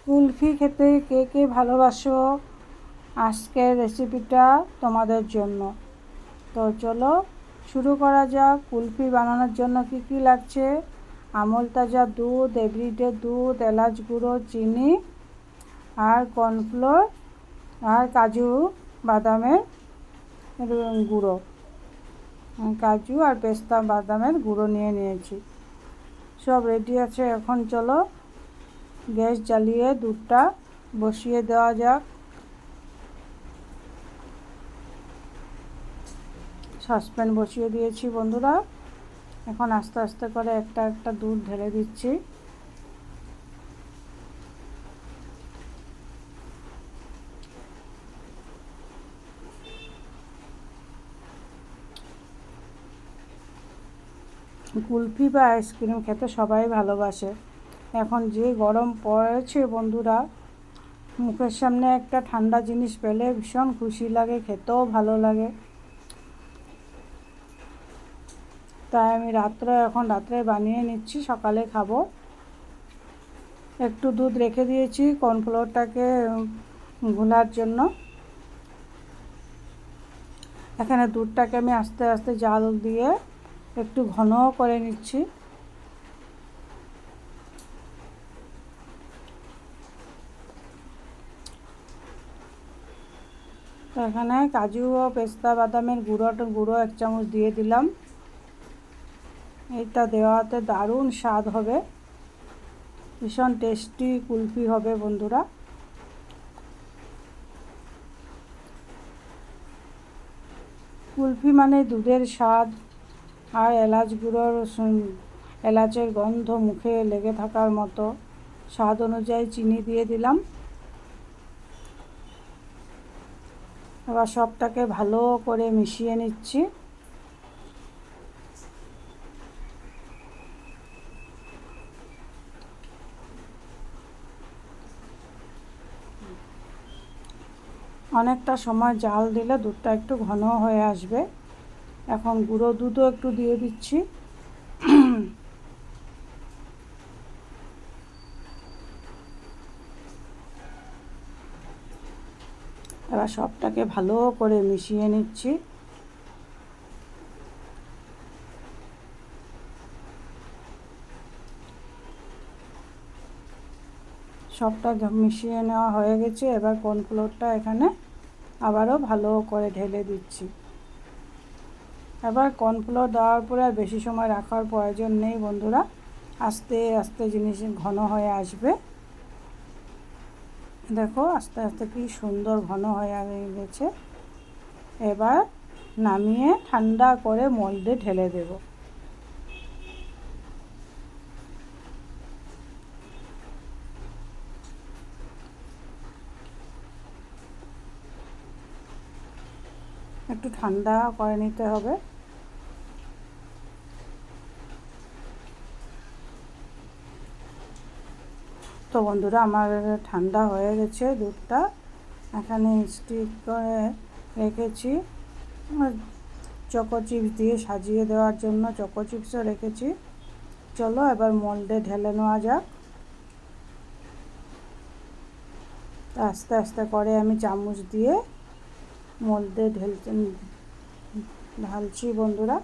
কুলফি খেতে কে কে ভালোবাসো, আজকের রেসিপিটা তোমাদের জন্য। তো চলো শুরু করা যাক। কুলফি বানানোর জন্য কি কি লাগছে: আমুল তাজা দুধ, এভরিডে দুধ, এলাচ গুঁড়ো, চিনি আর কর্নফ্লোর আর কাজু বাদামের গুঁড়ো, কাজু আর পেস্তা বাদামের গুঁড়ো নিয়েছি। সব রেডি আছে। এখন চলো গ্যাস জ্বালিয়ে দুধটা বসিয়ে দেওয়া যাক। সসপ্যান বসিয়ে দিয়েছি বন্ধুরা। এখন আস্তে আস্তে করে একটা একটা দুধ ঢেলে দিচ্ছি। কুলফি বা আইসক্রিম খেতে সবাই ভালোবাসে। এখন যে গরম পড়েছে বন্ধুরা, মুখের সামনে একটা ঠান্ডা জিনিস পেলে ভীষণ খুশি লাগে, খেতেও ভালো লাগে। তাই আমি এখন রাত্রে বানিয়ে নিচ্ছি, সকালে খাবো। একটু দুধ রেখে দিয়েছি কর্নফ্লোরটাকে ঘোলার জন্য। এখানে দুধটাকে আমি আস্তে আস্তে জাল দিয়ে একটু ঘন করে নিচ্ছি। তো এখানে কাজু ও পেস্তা বাদামের গুঁড়ো 1 চামচ দিয়ে দিলাম। এটা দেওয়াতে দারুণ স্বাদ হবে, ভীষণ টেস্টি কুলফি হবে বন্ধুরা। কুলফি মানে দুধের স্বাদ আর এলাচের গন্ধ মুখে লেগে থাকার মতো। স্বাদ অনুযায়ী চিনি দিয়ে দিলাম। এবার সবটাকে ভালো করে মিশিয়ে নিচ্ছি। অনেকটা সময় জাল দিলে দুধটা একটু ঘন হয়ে আসবে। এখন গুঁড়ো দুধও একটু দিয়ে দিচ্ছি। এবার সবটাকে ভালো করে মিশিয়ে নিচ্ছি। সবটা মিশিয়ে নেওয়া হয়ে গেছে। এবার কর্নফ্লোরটা এখানে আবারও ভালো করে ঢেলে দিচ্ছি। এবার কর্নফ্লোর দেওয়ার পরে আর বেশি সময় রাখার প্রয়োজন নেই বন্ধুরা, আস্তে আস্তে জিনিস ঘন হয়ে আসবে। দেখো আস্তে আস্তে কি সুন্দর ঘন হয়ে গেছে। এবার নামিয়ে ঠান্ডা করে মোল্ডে ঢেলে দেব। একটু ঠান্ডা করে নিতে হবে। তো বন্ধুরা আমার ঠান্ডা হয়ে গেছে দুধটা। এখানে স্টিক করে রেখেছি চকো চিপস দিয়ে সাজিয়ে দেওয়ার জন্য, চকো চিপসও রেখেছি। চলো এবার মোল্ডে ঢেলে নেওয়া যাক। আস্তে আস্তে করে আমি চামচ দিয়ে মোল্ডে ঢালছি বন্ধুরা।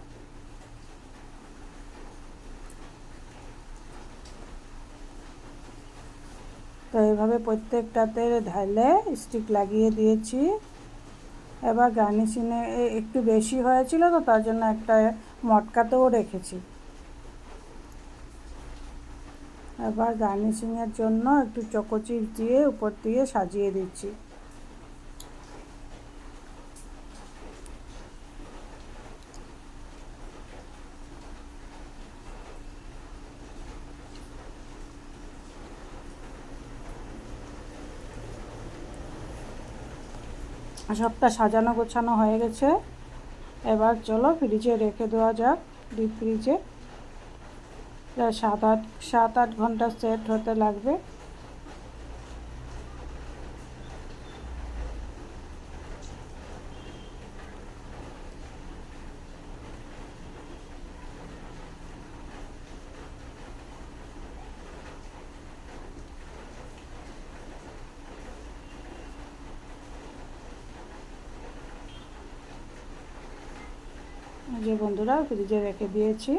তো এইভাবে প্রত্যেকটাতে ঢালে স্টিক লাগিয়ে দিয়েছি। এবার গার্নিশিংয়ে একটু বেশি হয়েছিল তো তার জন্য একটা মটকাতেও রেখেছি। এবার গার্নিশিংয়ের জন্য একটু চকো চিপস দিয়ে উপর দিয়ে সাজিয়ে দিচ্ছি। সবটা সাজানো গোছানো হয়ে গেছে। এবার চলো ফ্রিজে রেখে দেওয়া যাক, ডিপ ফ্রিজে। প্রায় 7-8 ঘন্টা সেট হতে লাগবে। যে বন্ধুরা ফ্রিজে রেখে দিয়েছি।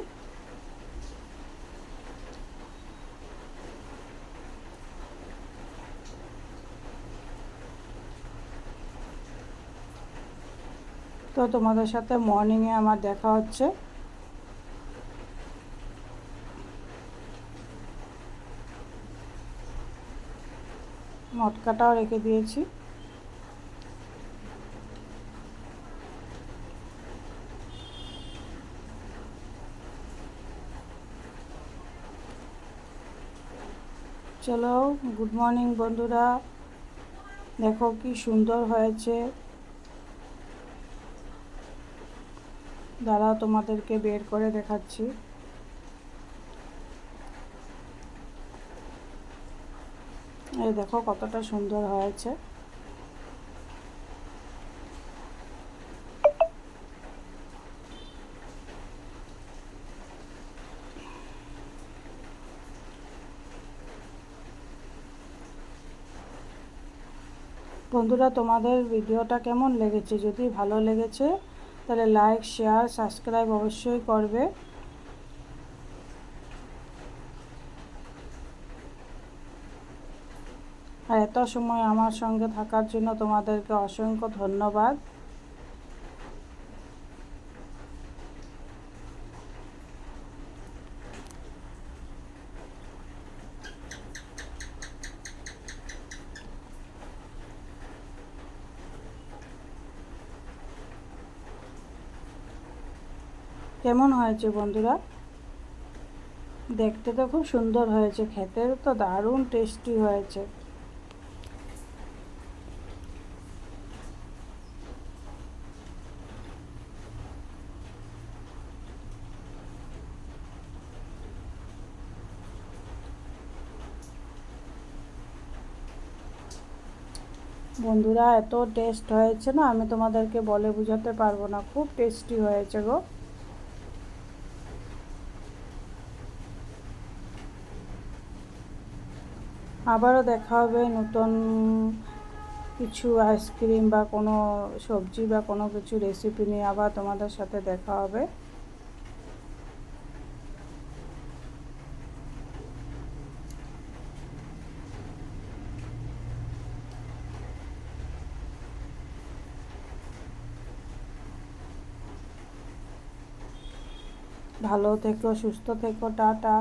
তো তোমাদের সাথে মর্নিংয়ে আমার দেখা হচ্ছে। মটকাটাও রেখে দিয়েছি। চলো, গুড মর্নিং বন্ধুরা। দেখো কি সুন্দর হয়েছে। দাঁড়াও, তোমাদেরকে বের করে দেখাচ্ছি। এই দেখো কতটা সুন্দর হয়েছে। বন্ধুরা, তোমাদের ভিডিওটা কেমন লেগেছে? যদি ভালো লেগেছে তাহলে লাইক, শেয়ার, সাবস্ক্রাইব অবশ্যই করবে। আর এত সময় আমার সঙ্গে থাকার জন্য তোমাদেরকে অসংখ্য ধন্যবাদ। কেমন হয়েছে বন্ধুরা? দেখতে তো খুব সুন্দর হয়েছে, খেতে তো দারুণ টেস্টি হয়েছে। বন্ধুরা, এত টেস্ট হয়েছে না, আমি তোমাদেরকে বলে বোঝাতে পারবো না। খুব টেস্টি হয়েছে গো। আবারও দেখা হবে নতুন কিছু আইসক্রিম বা কোনো সবজি বা কোনো কিছু রেসিপি নিয়ে। আবার তোমাদের সাথে দেখা হবে। ভালো থেকো, সুস্থ থেকো, টাটা।